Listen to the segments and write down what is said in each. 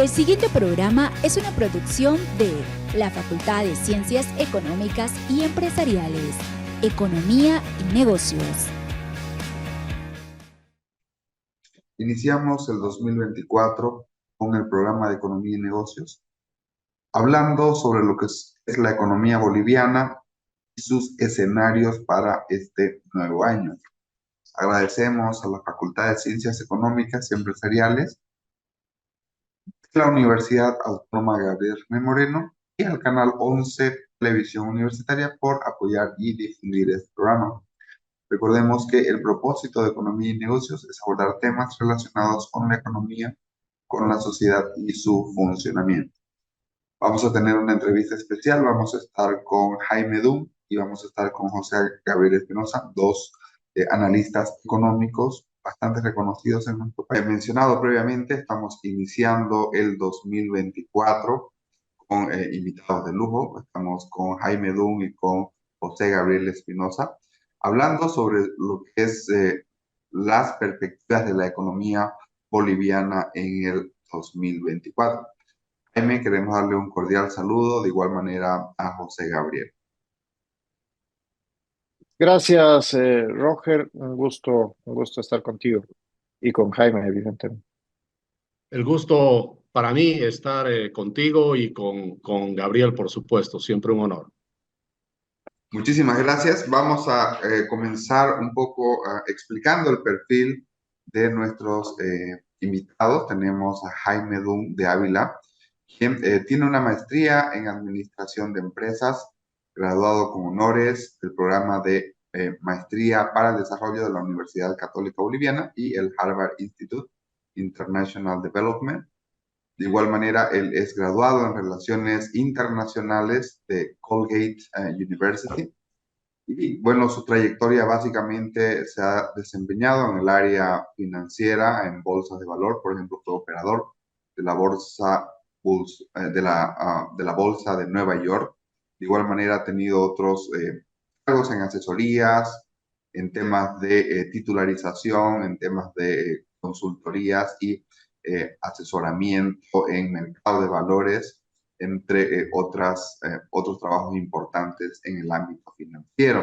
El siguiente programa es una producción de la Facultad de Ciencias Económicas y Empresariales, Economía y Negocios. Iniciamos el 2024 con el programa de Economía y Negocios, hablando sobre lo que es la economía boliviana y sus escenarios para este nuevo año. Agradecemos a la Facultad de Ciencias Económicas y Empresariales, la Universidad Autónoma Gabriel G. Moreno y al Canal 11 Televisión Universitaria por apoyar y difundir este programa. Recordemos que el propósito de Economía y Negocios es abordar temas relacionados con la economía, con la sociedad y su funcionamiento. Vamos a tener una entrevista especial, vamos a estar con Jaime Dunn y vamos a estar con José Gabriel Espinosa, dos analistas económicos bastante reconocidos en nuestro país. Mencionado previamente, estamos iniciando el 2024 con invitados de lujo. Estamos con Jaime Dunn y con José Gabriel Espinosa, hablando sobre lo que es las perspectivas de la economía boliviana en el 2024. Jaime, queremos darle un cordial saludo, de igual manera a José Gabriel. Gracias, Roger. Un gusto estar contigo y con Jaime, evidentemente. El gusto para mí estar contigo y con Gabriel, por supuesto, siempre un honor. Muchísimas gracias. Vamos a comenzar un poco explicando el perfil de nuestros invitados. Tenemos a Jaime Dunn de Ávila, quien tiene una maestría en Administración de Empresas, graduado con honores del programa de Maestría para el Desarrollo de la Universidad Católica Boliviana y el Harvard Institute International Development. De igual manera, él es graduado en Relaciones Internacionales de Colgate University. Y bueno, su trayectoria básicamente se ha desempeñado en el área financiera, en bolsas de valor. Por ejemplo, fue operador de la de la bolsa de Nueva York. De igual manera, ha tenido otros cargos en asesorías, en temas de titularización, en temas de consultorías y asesoramiento en mercado de valores, entre otros trabajos importantes en el ámbito financiero.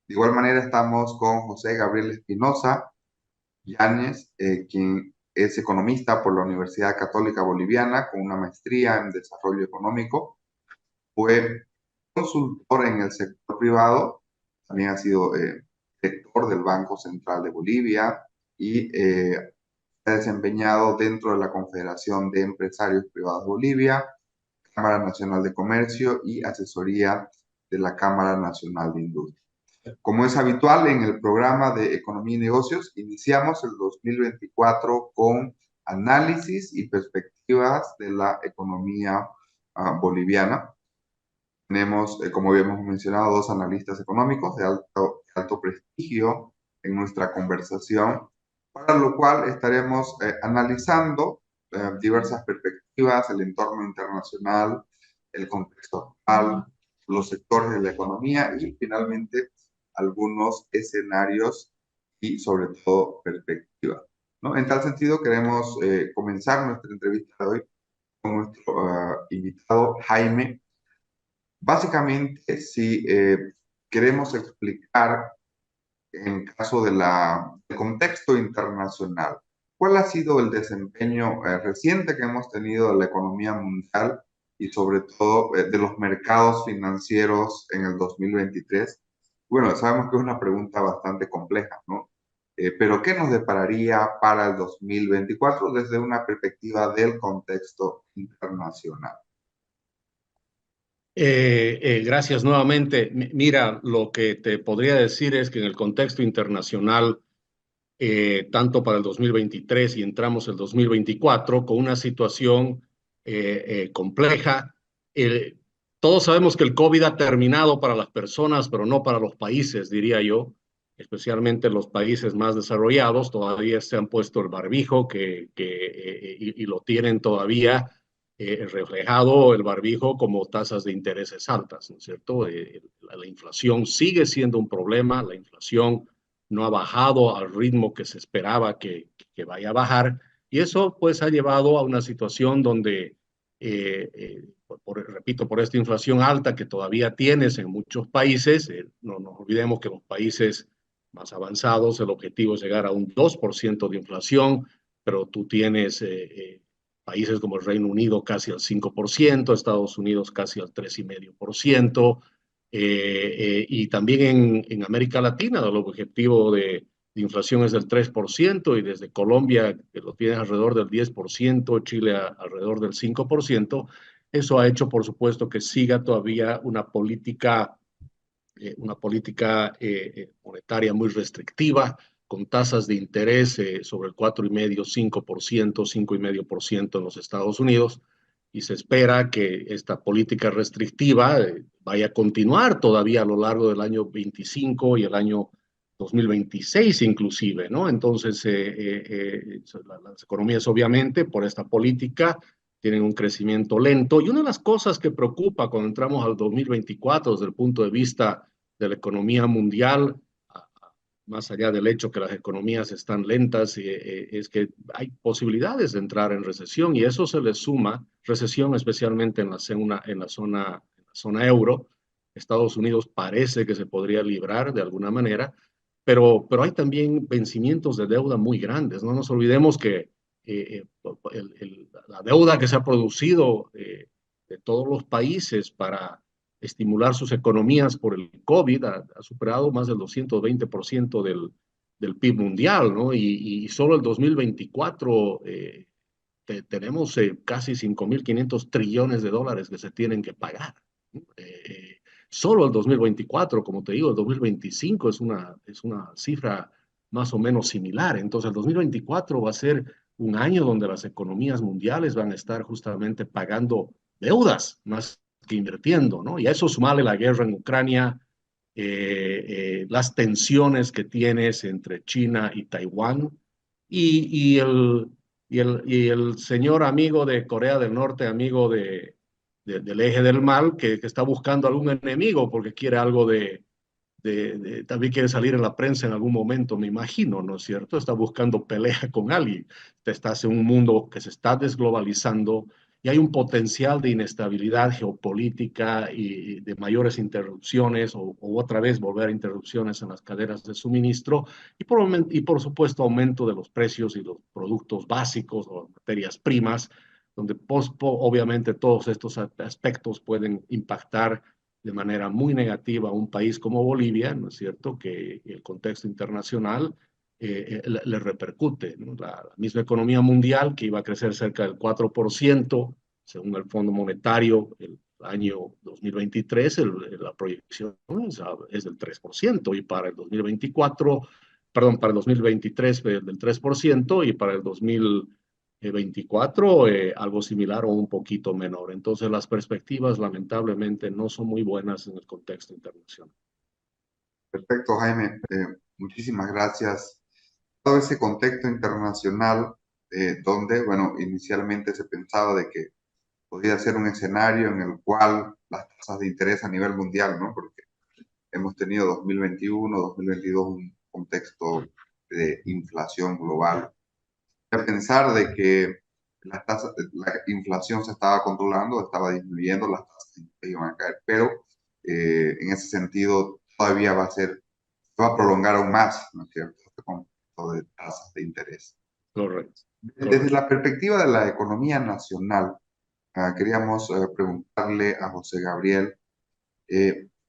De igual manera estamos con José Gabriel Espinosa Yáñez, quien es economista por la Universidad Católica Boliviana con una maestría en desarrollo económico. Fue consultor en el sector privado, también ha sido director del Banco Central de Bolivia y se ha desempeñado dentro de la Confederación de Empresarios Privados de Bolivia, Cámara Nacional de Comercio y asesoría de la Cámara Nacional de Industria. Como es habitual en el programa de Economía y Negocios, iniciamos el 2024 con análisis y perspectivas de la economía boliviana. Tenemos, como habíamos mencionado, dos analistas económicos de alto prestigio en nuestra conversación, para lo cual estaremos analizando diversas perspectivas, el entorno internacional, el contexto actual, los sectores de la economía y finalmente algunos escenarios y sobre todo perspectivas, ¿no? En tal sentido, queremos comenzar nuestra entrevista de hoy con nuestro invitado Jaime. Básicamente, si queremos explicar en caso del contexto internacional, ¿cuál ha sido el desempeño reciente que hemos tenido de la economía mundial y sobre todo de los mercados financieros en el 2023? Bueno, sabemos que es una pregunta bastante compleja, ¿no? Pero ¿qué nos depararía para el 2024 desde una perspectiva del contexto internacional? Gracias nuevamente. Mira, lo que te podría decir es que en el contexto internacional, tanto para el 2023 y entramos el 2024 con una situación compleja. Todos sabemos que el COVID ha terminado para las personas, pero no para los países, diría yo, especialmente los países más desarrollados. Todavía se han puesto el barbijo y lo tienen todavía reflejado el barbijo como tasas de intereses altas, ¿no es cierto? La inflación sigue siendo un problema, la inflación no ha bajado al ritmo que se esperaba que vaya a bajar Y eso pues ha llevado a una situación donde, repito, por esta inflación alta que todavía tienes en muchos países, no nos olvidemos que los países más avanzados el objetivo es llegar a un 2% de inflación, pero tú tienes países como el Reino Unido casi al 5%, Estados Unidos casi al 3,5%, y también en América Latina el objetivo de inflación es del 3%, y desde Colombia, que lo tiene alrededor del 10%, Chile alrededor del 5%. Eso ha hecho, por supuesto, que siga todavía una política monetaria muy restrictiva, con tasas de interés sobre el 4,5%, 5%, 5,5% en los Estados Unidos, y se espera que esta política restrictiva vaya a continuar todavía a lo largo del año 25 y el año 2026 inclusive, ¿no? Entonces, las economías obviamente por esta política tienen un crecimiento lento, y una de las cosas que preocupa cuando entramos al 2024 desde el punto de vista de la economía mundial, más allá del hecho que las economías están lentas, es que hay posibilidades de entrar en recesión, y eso se le suma, recesión especialmente en la zona euro. Estados Unidos parece que se podría librar de alguna manera, pero hay también vencimientos de deuda muy grandes. No nos olvidemos que la deuda que se ha producido de todos los países para estimular sus economías por el COVID ha superado más del 220% del PIB mundial, ¿no? Y solo el 2024 tenemos casi 5.500 trillones de dólares que se tienen que pagar, ¿no? Solo el 2024, como te digo, el 2025 es una cifra más o menos similar. Entonces, el 2024 va a ser un año donde las economías mundiales van a estar justamente pagando deudas más que invirtiendo, ¿no? Y a eso sumarle la guerra en Ucrania, las tensiones que tienes entre China y Taiwán, y el señor amigo de Corea del Norte, amigo del eje del mal, que está buscando algún enemigo porque quiere algo también quiere salir en la prensa en algún momento, me imagino, ¿no es cierto? Está buscando pelea con alguien. Estás en un mundo que se está desglobalizando y hay un potencial de inestabilidad geopolítica y de mayores interrupciones, o otra vez volver a interrupciones en las cadenas de suministro, y por supuesto aumento de los precios y los productos básicos o materias primas, donde obviamente todos estos aspectos pueden impactar de manera muy negativa a un país como Bolivia, ¿no es cierto?, que el contexto internacional le repercute, ¿no? La misma economía mundial, que iba a crecer cerca del 4%, según el Fondo Monetario, el año 2023, la proyección es del 3%, y para el 2024, perdón, para el 2023 del 3%, y para el 2024 algo similar o un poquito menor. Entonces las perspectivas lamentablemente no son muy buenas en el contexto internacional. Perfecto, Jaime. Muchísimas gracias. Todo ese contexto internacional donde, bueno, inicialmente se pensaba de que podría ser un escenario en el cual las tasas de interés a nivel mundial, ¿no? Porque hemos tenido 2021, 2022 un contexto de inflación global. A pensar de que la inflación se estaba controlando, estaba disminuyendo, las tasas de interés iban a caer, pero en ese sentido todavía se va a prolongar aún más, ¿no es cierto?, este concepto de tasas de interés. Correcto. Desde la perspectiva de la economía nacional, queríamos preguntarle a José Gabriel,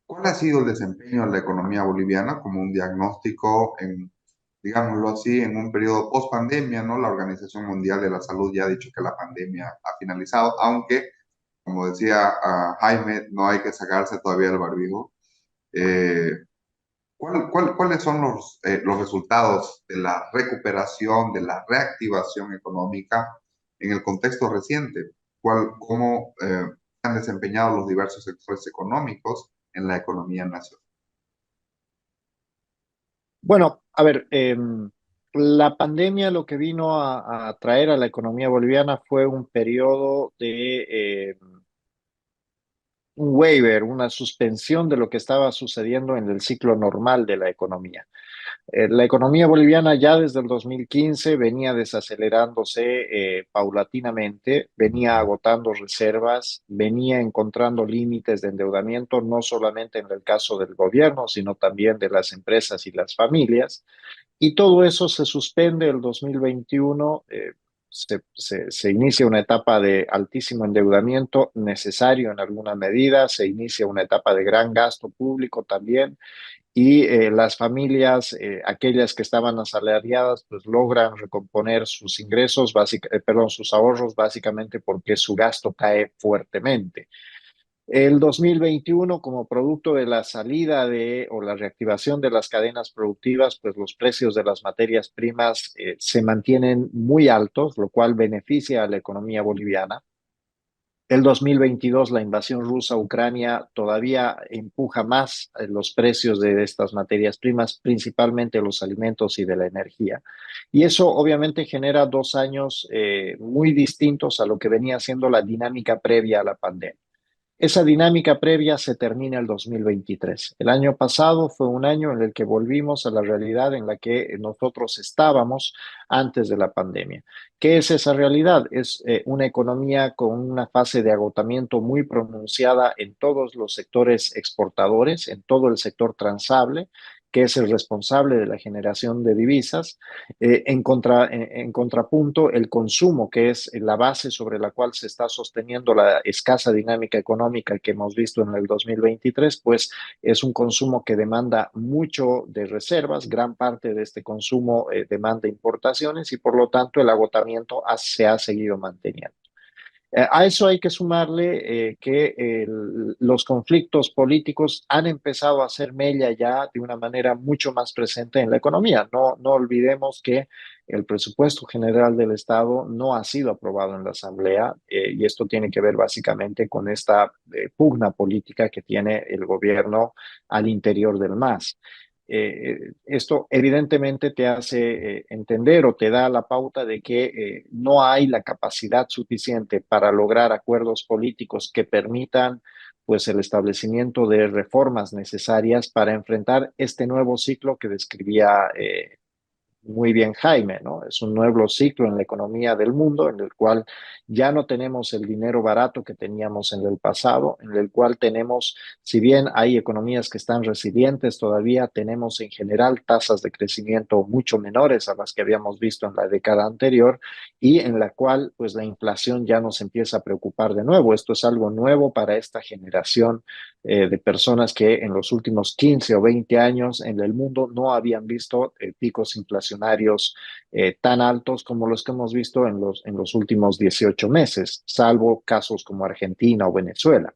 ¿cuál ha sido el desempeño de la economía boliviana como un diagnóstico digámoslo así, en un periodo post-pandemia, ¿no? La Organización Mundial de la Salud ya ha dicho que la pandemia ha finalizado, aunque, como decía Jaime, no hay que sacarse todavía el barbijo. ¿Cuáles son los resultados de la recuperación, de la reactivación económica en el contexto reciente? ¿Cómo han desempeñado los diversos sectores económicos en la economía nacional? Bueno, a ver, la pandemia lo que vino a traer a la economía boliviana fue un periodo de un waiver, una suspensión de lo que estaba sucediendo en el ciclo normal de la economía. La economía boliviana ya desde el 2015 venía desacelerándose paulatinamente, venía agotando reservas, venía encontrando límites de endeudamiento, no solamente en el caso del gobierno, sino también de las empresas y las familias. Y todo eso se suspende el 2021. Se inicia una etapa de altísimo endeudamiento necesario en alguna medida, se inicia una etapa de gran gasto público también y las familias, aquellas que estaban asalariadas, pues logran recomponer sus ingresos, perdón, sus ahorros básicamente porque su gasto cae fuertemente. El 2021, como producto de la salida de o la reactivación de las cadenas productivas, pues los precios de las materias primas se mantienen muy altos, lo cual beneficia a la economía boliviana. El 2022, la invasión rusa a Ucrania todavía empuja más los precios de estas materias primas, principalmente los alimentos y de la energía. Y eso obviamente genera 2 años muy distintos a lo que venía siendo la dinámica previa a la pandemia. Esa dinámica previa se termina el 2023. El año pasado fue un año en el que volvimos a la realidad en la que nosotros estábamos antes de la pandemia. ¿Qué es esa realidad? Es una economía con una fase de agotamiento muy pronunciada en todos los sectores exportadores, en todo el sector transable, que es el responsable de la generación de divisas. En contrapunto, el consumo, que es la base sobre la cual se está sosteniendo la escasa dinámica económica que hemos visto en el 2023, pues es un consumo que demanda mucho de reservas, gran parte de este consumo demanda importaciones y por lo tanto el agotamiento se ha seguido manteniendo. A eso hay que sumarle que los conflictos políticos han empezado a hacer mella ya de una manera mucho más presente en la economía. No olvidemos que el presupuesto general del Estado no ha sido aprobado en la Asamblea y esto tiene que ver básicamente con esta pugna política que tiene el gobierno al interior del MAS. Esto evidentemente te hace entender o te da la pauta de que no hay la capacidad suficiente para lograr acuerdos políticos que permitan pues el establecimiento de reformas necesarias para enfrentar este nuevo ciclo que describía muy bien Jaime, ¿no? Es un nuevo ciclo en la economía del mundo en el cual ya no tenemos el dinero barato que teníamos en el pasado, en el cual tenemos, si bien hay economías que están resilientes todavía, tenemos en general tasas de crecimiento mucho menores a las que habíamos visto en la década anterior y en la cual pues la inflación ya nos empieza a preocupar de nuevo. Esto es algo nuevo para esta generación de personas que en los últimos 15 o 20 años en el mundo no habían visto picos inflacionarios tan altos como los que hemos visto en los últimos 18 meses, salvo casos como Argentina o Venezuela.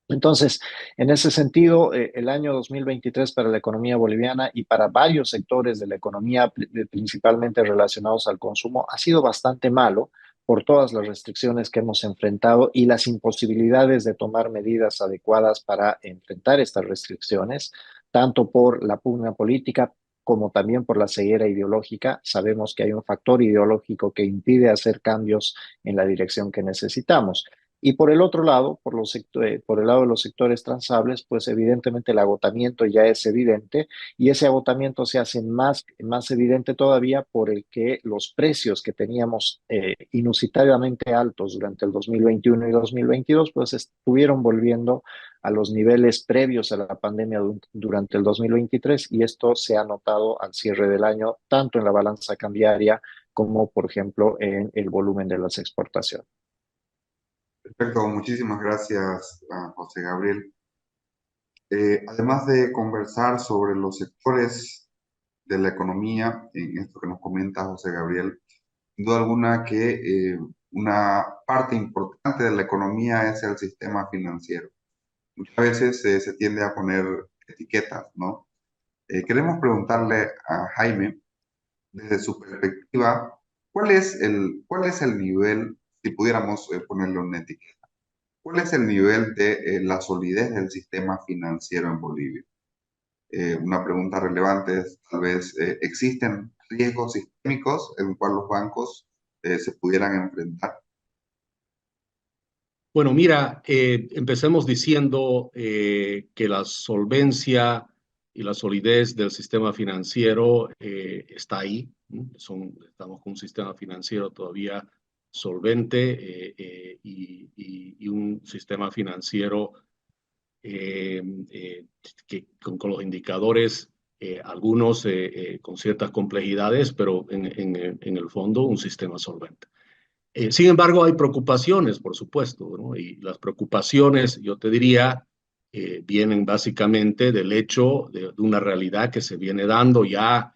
Entonces, en ese sentido, el año 2023 para la economía boliviana y para varios sectores de la economía, principalmente relacionados al consumo, ha sido bastante malo por todas las restricciones que hemos enfrentado y las imposibilidades de tomar medidas adecuadas para enfrentar estas restricciones, tanto por la pugna política como también por la ceguera ideológica. Sabemos que hay un factor ideológico que impide hacer cambios en la dirección que necesitamos. Y por el otro lado, por el lado de los sectores transables, pues evidentemente el agotamiento ya es evidente y ese agotamiento se hace más evidente todavía por el que los precios que teníamos inusitadamente altos durante el 2021 y 2022, pues estuvieron volviendo a los niveles previos a la pandemia durante el 2023 y esto se ha notado al cierre del año, tanto en la balanza cambiaria como, por ejemplo, en el volumen de las exportaciones. Perfecto, muchísimas gracias a José Gabriel. Además de conversar sobre los sectores de la economía, en esto que nos comenta José Gabriel, sin duda alguna que una parte importante de la economía es el sistema financiero. Muchas veces se tiende a poner etiquetas, ¿no? Queremos preguntarle a Jaime, desde su perspectiva, cuál es el nivel, si pudiéramos ponerle una etiqueta, cuál es el nivel de la solidez del sistema financiero en Bolivia? Una pregunta relevante es, tal vez, ¿existen riesgos sistémicos en los cuales los bancos se pudieran enfrentar? Bueno, mira, empecemos diciendo que la solvencia y la solidez del sistema financiero está ahí. Estamos con un sistema financiero todavía solvente y un sistema financiero que con los indicadores, algunos con ciertas complejidades, pero en el fondo un sistema solvente. Sin embargo, hay preocupaciones, por supuesto, ¿no? Y las preocupaciones, yo te diría, vienen básicamente del hecho de una realidad que se viene dando ya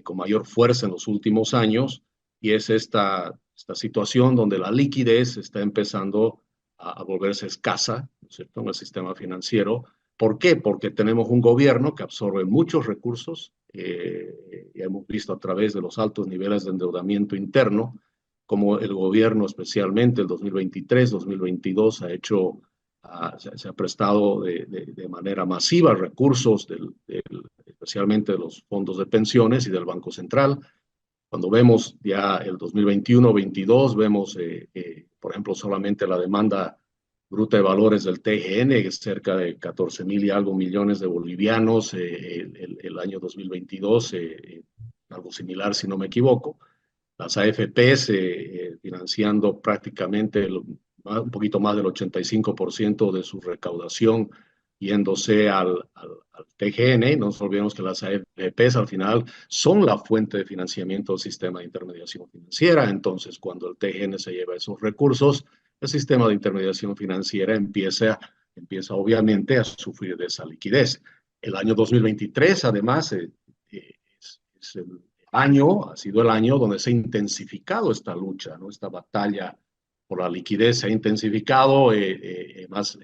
con mayor fuerza en los últimos años, y es esta situación donde la liquidez está empezando a volverse escasa, ¿no es cierto?, en el sistema financiero. ¿Por qué? Porque tenemos un gobierno que absorbe muchos recursos, y hemos visto a través de los altos niveles de endeudamiento interno, como el gobierno, especialmente el 2023, 2022, se ha prestado de manera masiva recursos, especialmente de los fondos de pensiones y del Banco Central. Cuando vemos ya el 2021-22, vemos, por ejemplo, solamente la demanda bruta de valores del TGN, que es cerca de 14,000 y algo millones de bolivianos, el año 2022, algo similar si no me equivoco. Las AFPs financiando prácticamente un poquito más del 85% de su recaudación yéndose al TGN. No nos olvidemos que las AFPs al final son la fuente de financiamiento del sistema de intermediación financiera. Entonces, cuando el TGN se lleva esos recursos, el sistema de intermediación financiera empieza obviamente a sufrir de esa liquidez. El año 2023, además, es ha sido el año donde se ha intensificado esta lucha, ¿no? Esta batalla por la liquidez se ha intensificado, más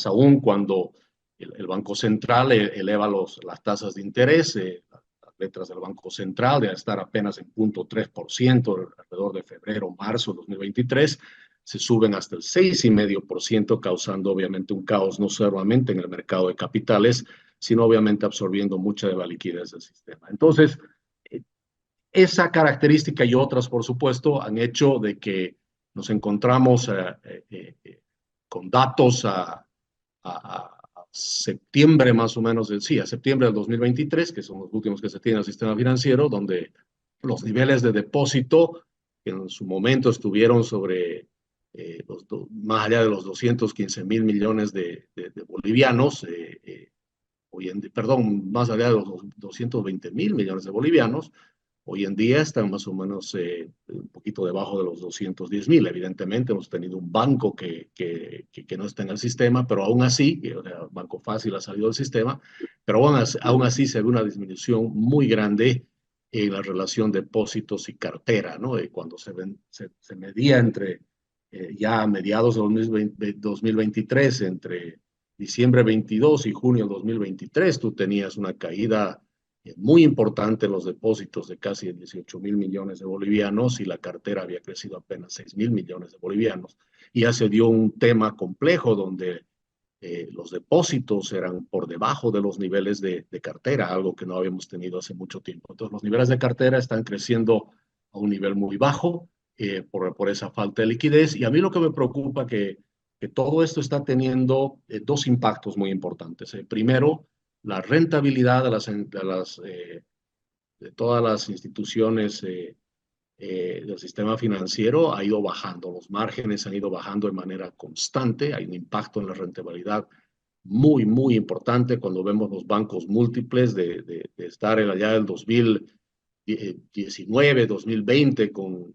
aún cuando el Banco Central eleva las tasas de interés, las letras del Banco Central de estar apenas en 0.3% alrededor de febrero, marzo de 2023, se suben hasta el 6,5%, causando obviamente un caos no solamente en el mercado de capitales, sino obviamente absorbiendo mucha de la liquidez del sistema. Entonces, esa característica y otras, por supuesto, han hecho de que nos encontramos con datos a septiembre más o menos, a septiembre del 2023, que son los últimos que se tienen en el sistema financiero, donde los niveles de depósito, que en su momento estuvieron sobre más allá de los 215,000 millones de bolivianos, más allá de los 220,000 millones de bolivianos, hoy en día están más o menos un poquito debajo de los 210,000. Evidentemente hemos tenido un banco que no está en el sistema, pero aún así, o sea, Banco Fácil ha salido del sistema, pero aún así se ve una disminución muy grande en la relación depósitos y cartera, ¿no? Cuando se medía entre ya a mediados de 2023, entre diciembre 22 y junio 2023, tú tenías una caída muy importante en los depósitos de casi 18,000 millones de bolivianos, y la cartera había crecido apenas 6,000 millones de bolivianos. Y ya se dio un tema complejo donde los depósitos eran por debajo de los niveles de cartera, algo que no habíamos tenido hace mucho tiempo. Entonces, los niveles de cartera están creciendo a un nivel muy bajo por esa falta de liquidez. Y a mí lo que me preocupa que todo esto está teniendo dos impactos muy importantes. Primero, la rentabilidad de todas las instituciones del sistema financiero ha ido bajando. Los márgenes han ido bajando de manera constante. Hay un impacto en la rentabilidad muy, muy importante cuando vemos los bancos múltiples de estar allá del 2019, 2020 con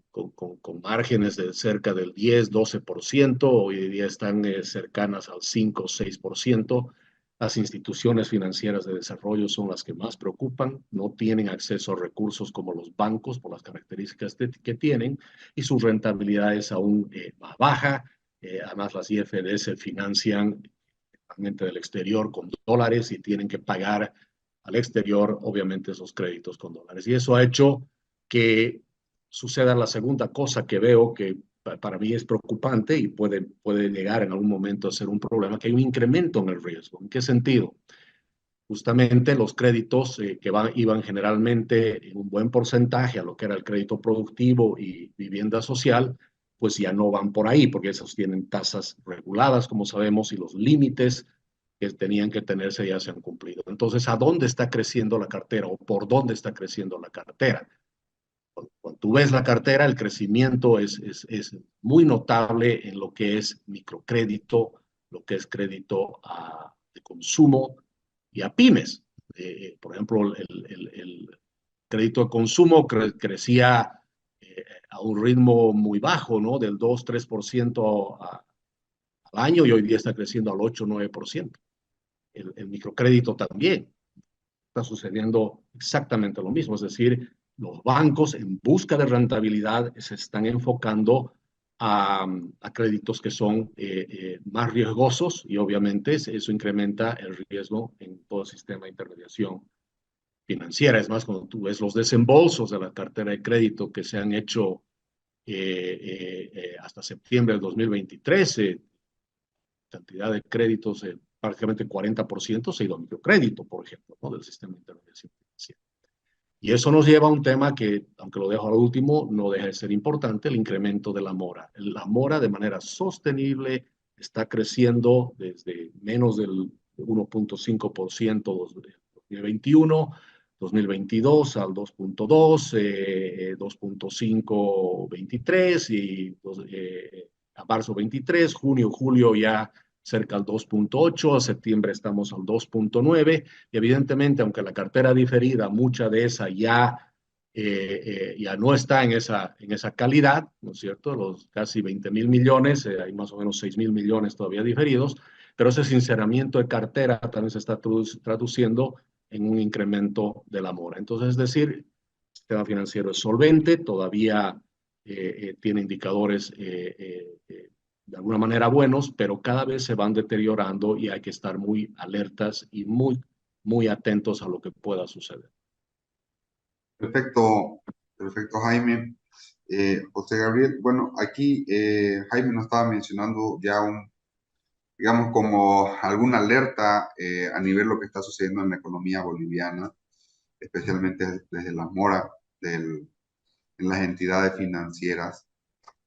márgenes de cerca del 10, 12%. Hoy en día están cercanas al 5, 6%. Las instituciones financieras de desarrollo son las que más preocupan, no tienen acceso a recursos como los bancos por las características que tienen, y su rentabilidad es aún más baja. Además, las IFDs financian realmente del exterior con dólares y tienen que pagar al exterior, obviamente, esos créditos con dólares. Y eso ha hecho que suceda la segunda cosa que veo que para mí es preocupante y puede llegar en algún momento a ser un problema, que hay un incremento en el riesgo. ¿En qué sentido? Justamente los créditos que iban generalmente en un buen porcentaje a lo que era el crédito productivo y vivienda social, pues ya no van por ahí, porque esos tienen tasas reguladas, como sabemos, y los límites que tenían que tenerse ya se han cumplido. Entonces, ¿a dónde está creciendo la cartera o por dónde está creciendo la cartera? Cuando tú ves la cartera, el crecimiento es muy notable en lo que es microcrédito, lo que es crédito de consumo y a pymes. Por ejemplo, el crédito de consumo crecía a un ritmo muy bajo, ¿no? Del 2-3% al año, y hoy día está creciendo al 8-9%. El microcrédito también está sucediendo exactamente lo mismo, es decir, los bancos en busca de rentabilidad se están enfocando a créditos que son más riesgosos, y obviamente eso incrementa el riesgo en todo el sistema de intermediación financiera. Es más, cuando tú ves los desembolsos de la cartera de crédito que se han hecho hasta septiembre del 2023, cantidad de créditos, prácticamente 40% se ha ido a microcrédito, por ejemplo, ¿no? Del sistema de intermediación financiera. Y eso nos lleva a un tema que, aunque lo dejo al último, no deja de ser importante: el incremento de la mora. La mora, de manera sostenible, está creciendo desde menos del 1.5% en 2021, 2022 al 2.2, 2.5, 23, y a marzo 23, junio, julio ya cerca al 2.8, a septiembre estamos al 2.9, y evidentemente, aunque la cartera diferida, mucha de esa ya no está en esa calidad, ¿no es cierto? Los casi 20.000 millones, hay más o menos 6.000 millones todavía diferidos, pero ese sinceramiento de cartera también se está traduciendo en un incremento de la mora. Entonces, es decir, el sistema financiero es solvente, todavía tiene indicadores de alguna manera buenos, pero cada vez se van deteriorando y hay que estar muy alertas y muy atentos a lo que pueda suceder. Perfecto, perfecto, Jaime. José Gabriel, bueno, aquí Jaime nos estaba mencionando ya digamos, como alguna alerta a nivel de lo que está sucediendo en la economía boliviana, especialmente desde la mora en las entidades financieras.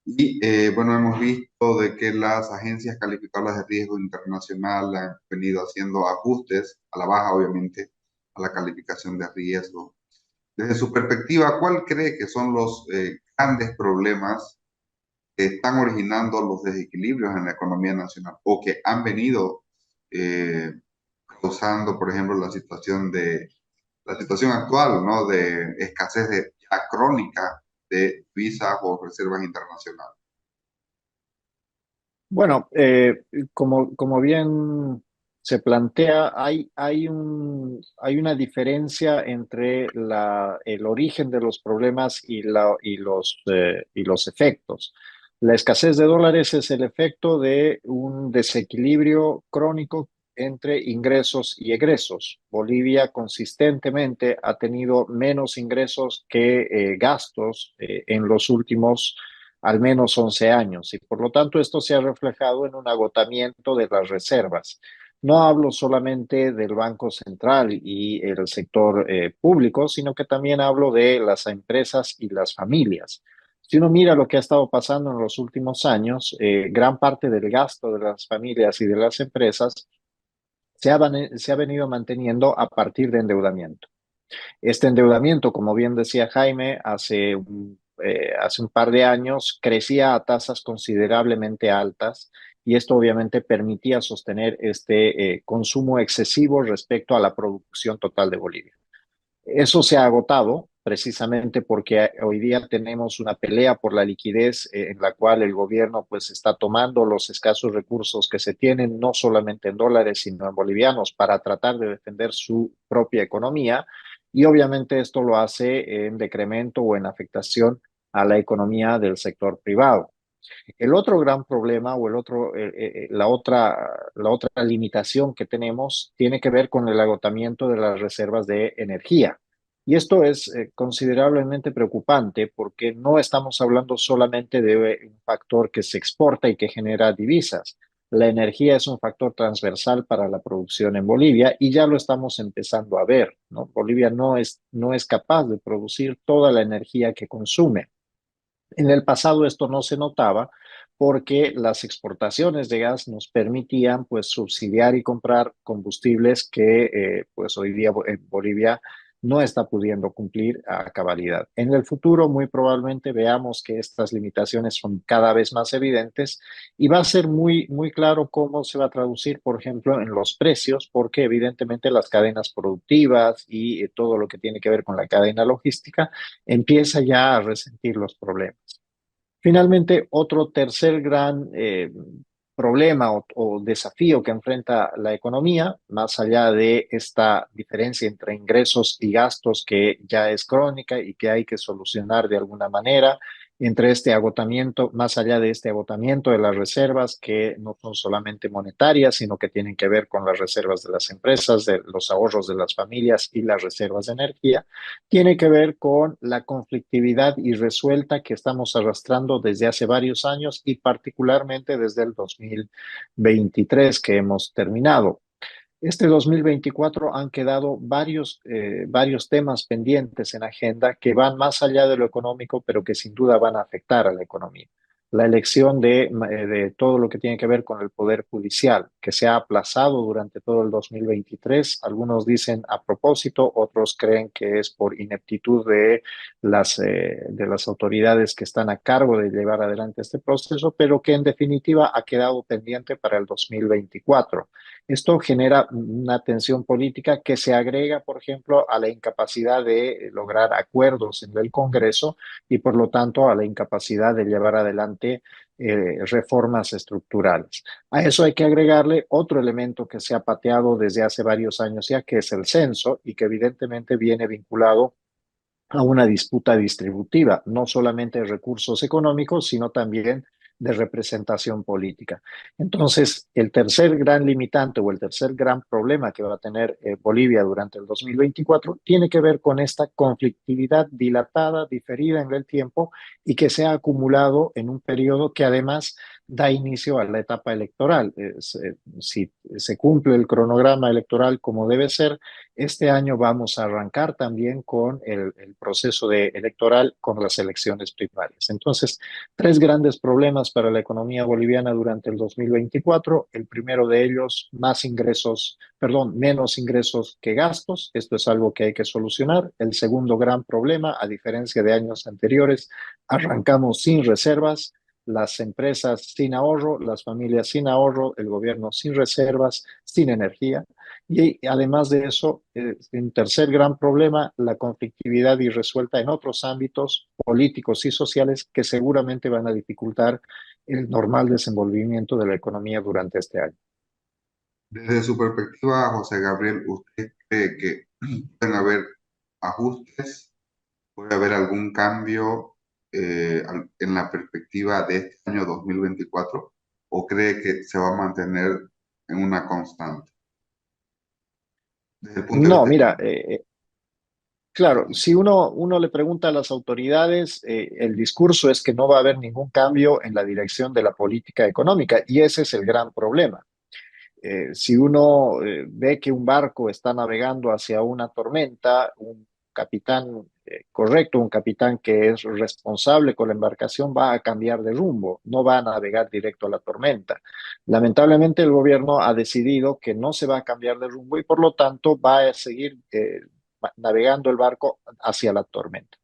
Y bueno, hemos visto de que las agencias calificadoras de riesgo internacional han venido haciendo ajustes a la baja, obviamente, a la calificación de riesgo. Desde su perspectiva, ¿cuál cree que son los grandes problemas que están originando los desequilibrios en la economía nacional o que han venido eh, causando, por ejemplo, la situación actual, ¿no? De escasez ya crónica de divisas o reservas internacionales? Bueno, como bien se plantea, hay una diferencia entre el origen de los problemas y los efectos. La escasez de dólares es el efecto de un desequilibrio crónico entre ingresos y egresos. Bolivia consistentemente ha tenido menos ingresos que gastos en los últimos al menos 11 años, y por lo tanto esto se ha reflejado en un agotamiento de las reservas. No hablo solamente del Banco Central y el sector público, sino que también hablo de las empresas y las familias. Si uno mira lo que ha estado pasando en los últimos años, gran parte del gasto de las familias y de las empresas se ha venido manteniendo a partir de endeudamiento. Este endeudamiento, como bien decía Jaime, hace un par de años crecía a tasas considerablemente altas, y esto obviamente permitía sostener este consumo excesivo respecto a la producción total de Bolivia. Eso se ha agotado precisamente porque hoy día tenemos una pelea por la liquidez, en la cual el gobierno pues está tomando los escasos recursos que se tienen, no solamente en dólares, sino en bolivianos, para tratar de defender su propia economía, y obviamente esto lo hace en decremento o en afectación a la economía del sector privado. El otro gran problema o la otra limitación que tenemos tiene que ver con el agotamiento de las reservas de energía. Y esto es considerablemente preocupante, porque no estamos hablando solamente de un factor que se exporta y que genera divisas. La energía es un factor transversal para la producción en Bolivia, y ya lo estamos empezando a ver, ¿no? Bolivia no es capaz de producir toda la energía que consume. En el pasado esto no se notaba porque las exportaciones de gas nos permitían pues subsidiar y comprar combustibles que pues hoy día en Bolivia no está pudiendo cumplir a cabalidad. En el futuro muy probablemente veamos que estas limitaciones son cada vez más evidentes y va a ser muy claro cómo se va a traducir, por ejemplo, en los precios, porque evidentemente las cadenas productivas y todo lo que tiene que ver con la cadena logística empieza ya a resentir los problemas. Finalmente, otro tercer gran problema o desafío que enfrenta la economía, más allá de esta diferencia entre ingresos y gastos que ya es crónica y que hay que solucionar de alguna manera, entre este agotamiento, más allá de este agotamiento de las reservas que no son solamente monetarias, sino que tienen que ver con las reservas de las empresas, de los ahorros de las familias y las reservas de energía, tiene que ver con la conflictividad irresuelta que estamos arrastrando desde hace varios años y particularmente desde el 2023 que hemos terminado. Este 2024 han quedado varios temas pendientes en agenda que van más allá de lo económico, pero que sin duda van a afectar a la economía. La elección de todo lo que tiene que ver con el Poder Judicial, que se ha aplazado durante todo el 2023. Algunos dicen a propósito, otros creen que es por ineptitud de las autoridades que están a cargo de llevar adelante este proceso, pero que en definitiva ha quedado pendiente para el 2024. Esto genera una tensión política que se agrega, por ejemplo, a la incapacidad de lograr acuerdos en el Congreso y, por lo tanto, a la incapacidad de llevar adelante reformas estructurales. A eso hay que agregarle otro elemento que se ha pateado desde hace varios años ya, que es el censo y que evidentemente viene vinculado a una disputa distributiva, no solamente de recursos económicos, sino también de representación política. Entonces, el tercer gran limitante o el tercer gran problema que va a tener Bolivia durante el 2024 tiene que ver con esta conflictividad dilatada, diferida en el tiempo y que se ha acumulado en un periodo que además da inicio a la etapa electoral. Si se cumple el cronograma electoral como debe ser, este año vamos a arrancar también con el proceso electoral con las elecciones primarias. Entonces, tres grandes problemas para la economía boliviana durante el 2024. El primero de ellos, menos ingresos que gastos. Esto es algo que hay que solucionar. El segundo gran problema, a diferencia de años anteriores, arrancamos sin reservas, las empresas sin ahorro, las familias sin ahorro, el gobierno sin reservas, sin energía. Y además de eso, un tercer gran problema, la conflictividad irresuelta en otros ámbitos políticos y sociales que seguramente van a dificultar el normal desenvolvimiento de la economía durante este año. Desde su perspectiva, José Gabriel, ¿usted cree que pueden haber ajustes? ¿Puede haber algún cambio en la perspectiva de este año 2024? ¿O cree que se va a mantener en una constante? Desde el punto de No, vista mira, claro, si uno le pregunta a las autoridades, el discurso es que no va a haber ningún cambio en la dirección de la política económica y ese es el gran problema. Si uno ve que un barco está navegando hacia una tormenta, un capitán correcto, un capitán que es responsable con la embarcación va a cambiar de rumbo, no va a navegar directo a la tormenta. Lamentablemente el gobierno ha decidido que no se va a cambiar de rumbo y por lo tanto va a seguir navegando el barco hacia la tormenta.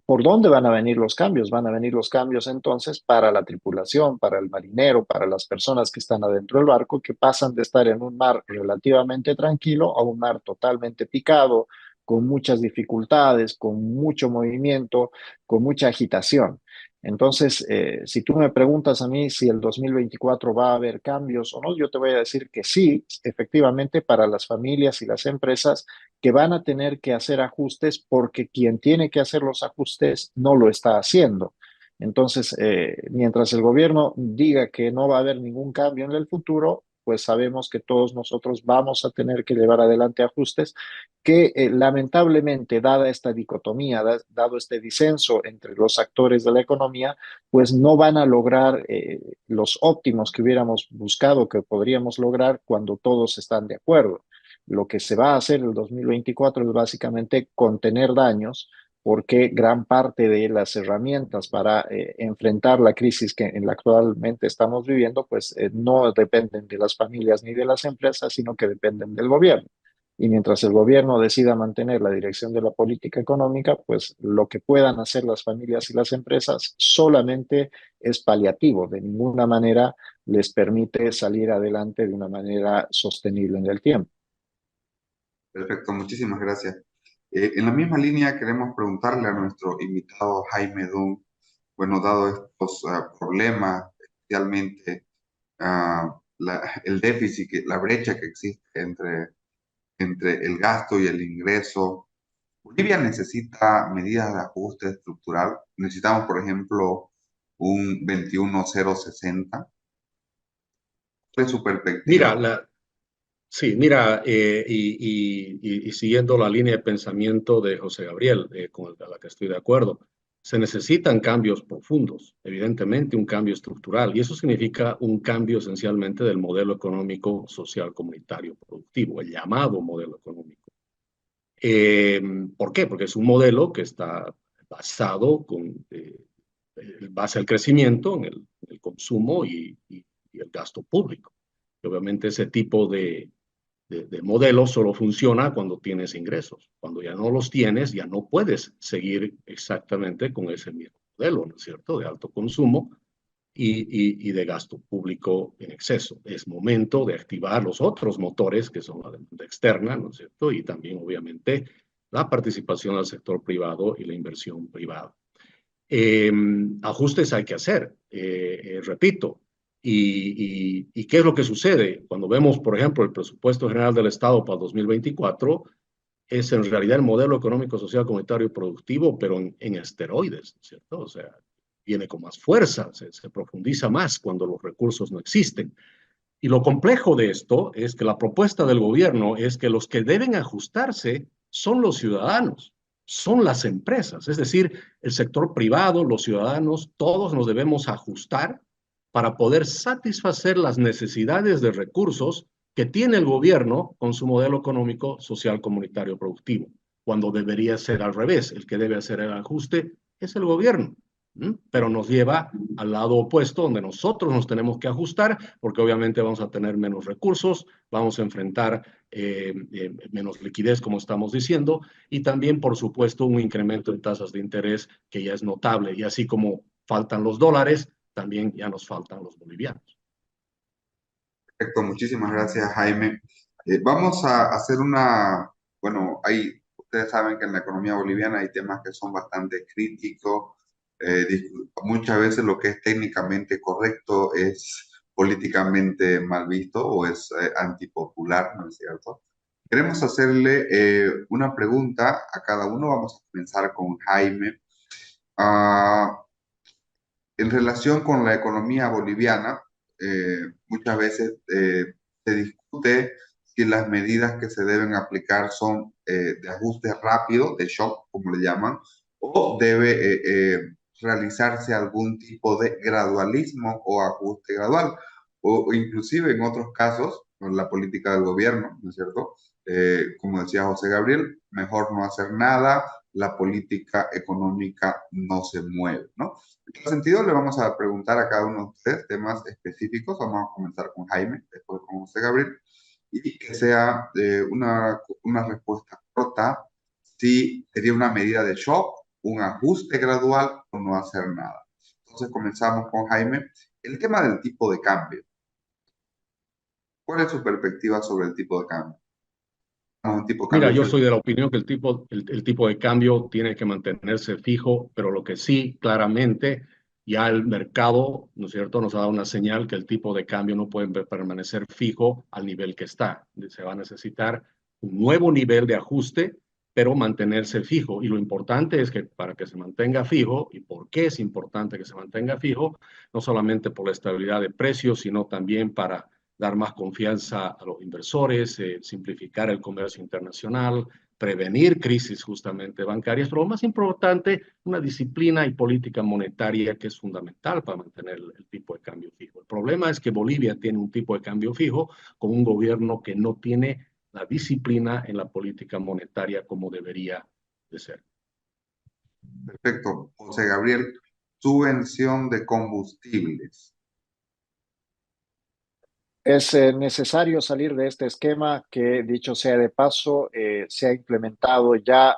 ¿Por dónde van a venir los cambios? Van a venir los cambios entonces para la tripulación, para el marinero, para las personas que están adentro del barco, que pasan de estar en un mar relativamente tranquilo a un mar totalmente picado, con muchas dificultades, con mucho movimiento, con mucha agitación. Entonces, si tú me preguntas a mí si el 2024 va a haber cambios o no, yo te voy a decir que sí, efectivamente, para las familias y las empresas que van a tener que hacer ajustes porque quien tiene que hacer los ajustes no lo está haciendo. Entonces, mientras el gobierno diga que no va a haber ningún cambio en el futuro, pues sabemos que todos nosotros vamos a tener que llevar adelante ajustes que lamentablemente, dada esta dicotomía, dado este disenso entre los actores de la economía, pues no van a lograr los óptimos que hubiéramos buscado, que podríamos lograr cuando todos están de acuerdo. Lo que se va a hacer en el 2024 es básicamente contener daños, porque gran parte de las herramientas para enfrentar la crisis que en la actualmente estamos viviendo, pues no dependen de las familias ni de las empresas, sino que dependen del gobierno. Y mientras el gobierno decida mantener la dirección de la política económica, pues lo que puedan hacer las familias y las empresas solamente es paliativo, de ninguna manera les permite salir adelante de una manera sostenible en el tiempo. Perfecto, muchísimas gracias. En la misma línea queremos preguntarle a nuestro invitado Jaime Dunn, bueno, dado estos problemas, especialmente el déficit, la brecha que existe entre el gasto y el ingreso, ¿Bolivia necesita medidas de ajuste estructural? Necesitamos, por ejemplo, un 21.060. ¿Cuál es su Mira, perspectiva? sí, mira, y siguiendo la línea de pensamiento de José Gabriel, con la que estoy de acuerdo, se necesitan cambios profundos, evidentemente un cambio estructural, y eso significa un cambio esencialmente del modelo económico, social, comunitario, productivo, el llamado modelo económico. ¿Por qué? Porque es un modelo que está basado en base al crecimiento, en el consumo y el gasto público. Y obviamente ese tipo de modelo solo funciona cuando tienes ingresos. Cuando ya no los tienes, ya no puedes seguir exactamente con ese mismo modelo, ¿no es cierto? De alto consumo y de gasto público en exceso. Es momento de activar los otros motores, que son la demanda externa, ¿no es cierto? Y también, obviamente, la participación del sector privado y la inversión privada. Ajustes hay que hacer, repito. ¿Y qué es lo que sucede? Cuando vemos, por ejemplo, el presupuesto general del Estado para 2024, es en realidad el modelo económico, social, comunitario y productivo, pero en esteroides, ¿cierto? O sea, viene con más fuerza, se profundiza más cuando los recursos no existen. Y lo complejo de esto es que la propuesta del gobierno es que los que deben ajustarse son los ciudadanos, son las empresas, es decir, el sector privado, los ciudadanos, todos nos debemos ajustar para poder satisfacer las necesidades de recursos que tiene el gobierno con su modelo económico, social, comunitario, productivo, cuando debería ser al revés. El que debe hacer el ajuste es el gobierno. Pero nos lleva al lado opuesto, donde nosotros nos tenemos que ajustar, porque obviamente vamos a tener menos recursos, vamos a enfrentar menos liquidez, como estamos diciendo, y también, por supuesto, un incremento en tasas de interés que ya es notable. Y así como faltan los dólares, también ya nos faltan los bolivianos. Perfecto, muchísimas gracias, Jaime. Vamos a hacer bueno, ustedes saben que en la economía boliviana hay temas que son bastante críticos. Muchas veces lo que es técnicamente correcto es políticamente mal visto o es antipopular, ¿no es cierto? Queremos hacerle una pregunta a cada uno. Vamos a comenzar con Jaime. Ah, en relación con la economía boliviana, muchas veces se discute si las medidas que se deben aplicar son de ajuste rápido, de shock, como le llaman, o debe realizarse algún tipo de gradualismo o ajuste gradual, o inclusive en otros casos, con la política del gobierno, ¿no es cierto? Como decía José Gabriel, mejor no hacer nada, la política económica no se mueve, ¿no? En ese sentido, le vamos a preguntar a cada uno de ustedes temas específicos. Vamos a comenzar con Jaime, después con José Gabriel, y que sea una respuesta corta, si sería una medida de shock, un ajuste gradual o no hacer nada. Entonces, comenzamos con Jaime. El tema del tipo de cambio. ¿Cuál es su perspectiva sobre el tipo de cambio? Un tipo de Mira, cambio yo fijo. soy de la opinión que el tipo de cambio tiene que mantenerse fijo, pero lo que sí, claramente, ya el mercado, ¿no es cierto?, nos ha dado una señal que el tipo de cambio no puede permanecer fijo al nivel que está. Se va a necesitar un nuevo nivel de ajuste, pero mantenerse fijo. Y lo importante es que para que se mantenga fijo, ¿y por qué es importante que se mantenga fijo? No solamente por la estabilidad de precios, sino también para dar más confianza a los inversores, simplificar el comercio internacional, prevenir crisis justamente bancarias, pero lo más importante, una disciplina y política monetaria que es fundamental para mantener el tipo de cambio fijo. El problema es que Bolivia tiene un tipo de cambio fijo con un gobierno que no tiene la disciplina en la política monetaria como debería de ser. Perfecto. José Gabriel, subvención de combustibles. Es necesario salir de este esquema que, dicho sea de paso, se ha implementado ya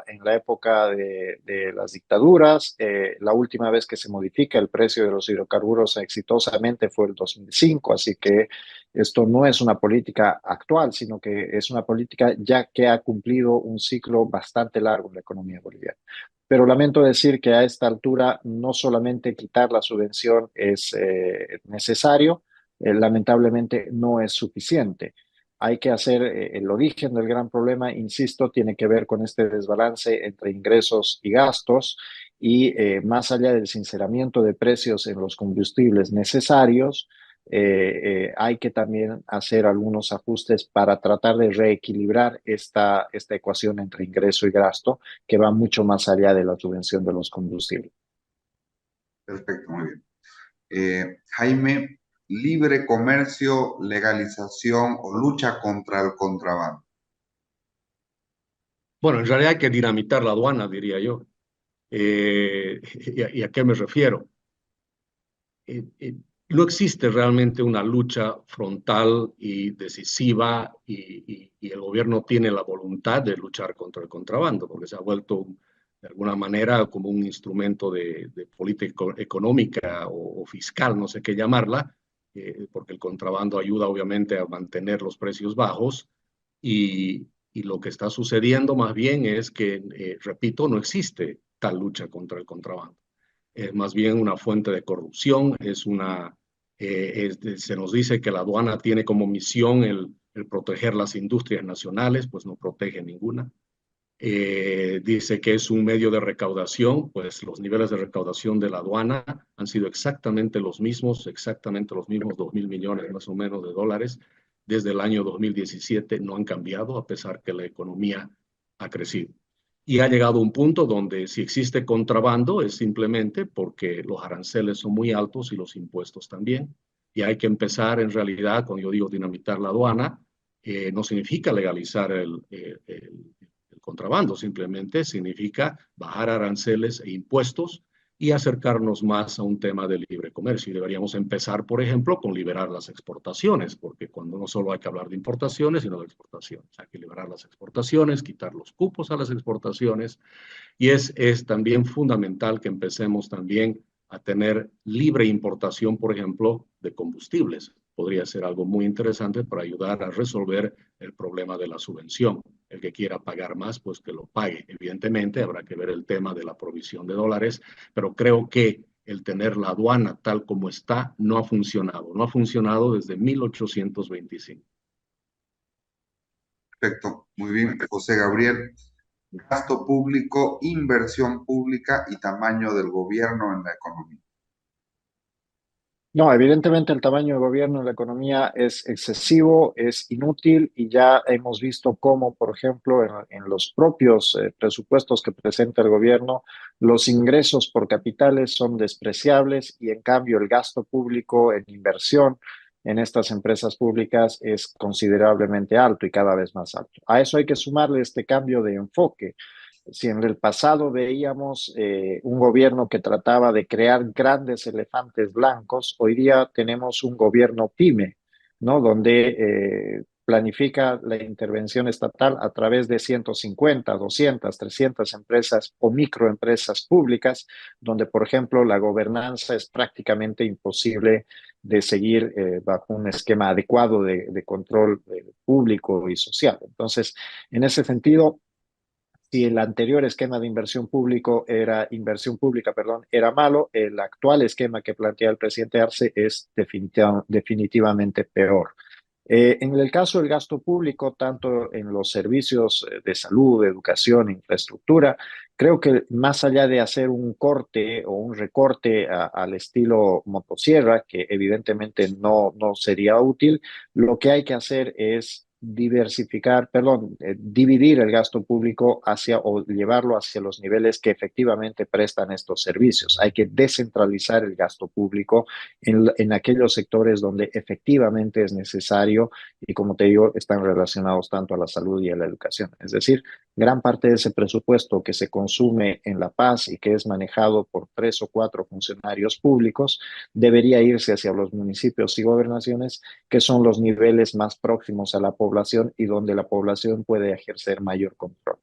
en la época de las dictaduras. La última vez que se modifica el precio de los hidrocarburos exitosamente fue el 2005, así que esto no es una política actual, sino que es una política ya que ha cumplido un ciclo bastante largo en la economía boliviana. Pero lamento decir que a esta altura no solamente quitar la subvención es necesario, lamentablemente no es suficiente. Hay que hacer el origen del gran problema, insisto, tiene que ver con este desbalance entre ingresos y gastos y más allá del sinceramiento de precios en los combustibles necesarios, hay que también hacer algunos ajustes para tratar de reequilibrar esta ecuación entre ingreso y gasto que va mucho más allá de la subvención de los combustibles. Perfecto, muy bien. Jaime, libre comercio, legalización o lucha contra el contrabando. Bueno, en realidad hay que dinamitar la aduana, diría yo. ¿Y a qué me refiero? Eh, eh, no existe realmente una lucha frontal y decisiva y el gobierno tiene la voluntad de luchar contra el contrabando, porque se ha vuelto de alguna manera como un instrumento de política económica o fiscal, no sé qué llamarla, porque el contrabando ayuda obviamente a mantener los precios bajos y lo que está sucediendo más bien es que, repito, no existe tal lucha contra el contrabando. Es más bien una fuente de corrupción, se nos dice que la aduana tiene como misión el proteger las industrias nacionales, pues no protege ninguna. Dice que es un medio de recaudación, pues los niveles de recaudación de la aduana han sido exactamente los mismos 2.000 millones más o menos de dólares desde el año 2017, no han cambiado a pesar que la economía ha crecido. Y ha llegado un punto donde si existe contrabando es simplemente porque los aranceles son muy altos y los impuestos también. Y hay que empezar en realidad, cuando yo digo dinamitar la aduana, no significa legalizar el contrabando, simplemente significa bajar aranceles e impuestos y acercarnos más a un tema de libre comercio. Y deberíamos empezar, por ejemplo, con liberar las exportaciones, porque cuando no solo hay que hablar de importaciones, sino de exportaciones. Hay que liberar las exportaciones, quitar los cupos a las exportaciones y es también fundamental que empecemos también a tener libre importación, por ejemplo, de combustibles. Podría ser algo muy interesante para ayudar a resolver el problema de la subvención. El que quiera pagar más, pues que lo pague. Evidentemente, habrá que ver el tema de la provisión de dólares, pero creo que el tener la aduana tal como está no ha funcionado. No ha funcionado desde 1825. Perfecto, muy bien. José Gabriel, gasto público, inversión pública y tamaño del gobierno en la economía. No, evidentemente el tamaño de gobierno en la economía es excesivo, es inútil y ya hemos visto cómo, por ejemplo, en los propios presupuestos que presenta el gobierno, los ingresos por capitales son despreciables y en cambio el gasto público en inversión en estas empresas públicas es considerablemente alto y cada vez más alto. A eso hay que sumarle este cambio de enfoque. Si en el pasado veíamos un gobierno que trataba de crear grandes elefantes blancos, hoy día tenemos un gobierno pyme, ¿no? Donde planifica la intervención estatal a través de 150, 200, 300 empresas o microempresas públicas, donde, por ejemplo, la gobernanza es prácticamente imposible de seguir bajo un esquema adecuado de control público y social. Entonces, en ese sentido, si el anterior esquema de inversión pública, perdón, era malo, el actual esquema que plantea el presidente Arce es definitivamente peor. En el caso del gasto público, tanto en los servicios de salud, educación, infraestructura, creo que más allá de hacer un corte o un recorte al estilo motosierra, que evidentemente no sería útil, lo que hay que hacer es dividir el gasto público hacia o llevarlo hacia los niveles que efectivamente prestan estos servicios. Hay que descentralizar el gasto público en aquellos sectores donde efectivamente es necesario y como te digo, están relacionados tanto a la salud y a la educación. Es decir, gran parte de ese presupuesto que se consume en La Paz y que es manejado por 3 o 4 funcionarios públicos debería irse hacia los municipios y gobernaciones, que son los niveles más próximos a la población y donde la población puede ejercer mayor control.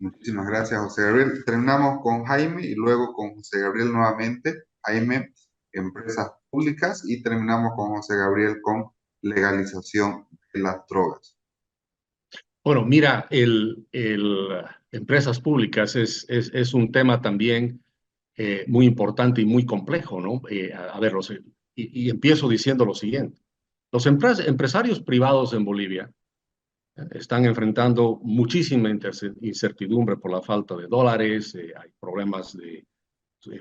Muchísimas gracias, José Gabriel. Terminamos con Jaime y luego con José Gabriel nuevamente. Jaime, empresas públicas, y terminamos con José Gabriel con legalización de las drogas. Bueno, mira, empresas públicas es un tema también muy importante y muy complejo, ¿no? A ver, y empiezo diciendo lo siguiente. Los empresarios privados en Bolivia están enfrentando muchísima incertidumbre por la falta de dólares, hay problemas de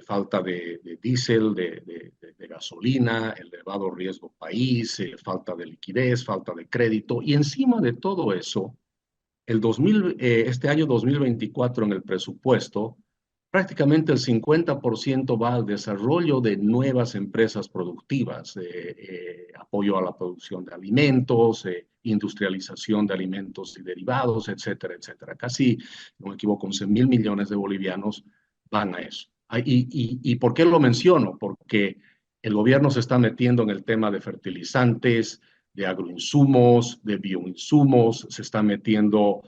falta de diésel, de gasolina, elevado riesgo país, falta de liquidez, falta de crédito, y encima de todo eso, este año 2024 en el presupuesto, prácticamente el 50% va al desarrollo de nuevas empresas productivas, apoyo a la producción de alimentos, industrialización de alimentos y derivados, etcétera, etcétera. Casi, no me equivoco, 11.000 millones de bolivianos van a eso. ¿Y por qué lo menciono? Porque el gobierno se está metiendo en el tema de fertilizantes, de agroinsumos, de bioinsumos, se está metiendo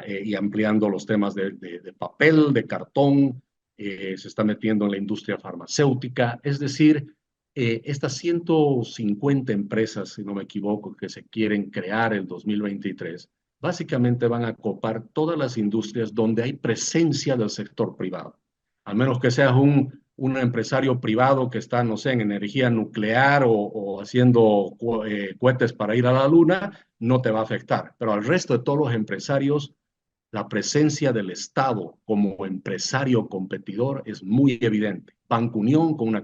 y ampliando los temas de papel, de cartón, se está metiendo en la industria farmacéutica, es decir, estas 150 empresas, si no me equivoco, que se quieren crear en 2023, básicamente van a copar todas las industrias donde hay presencia del sector privado. Al menos que seas un empresario privado que está, no sé, en energía nuclear o haciendo cohetes para ir a la luna, no te va a afectar. Pero al resto de todos los empresarios, la presencia del Estado como empresario competidor es muy evidente. Banco Unión, con una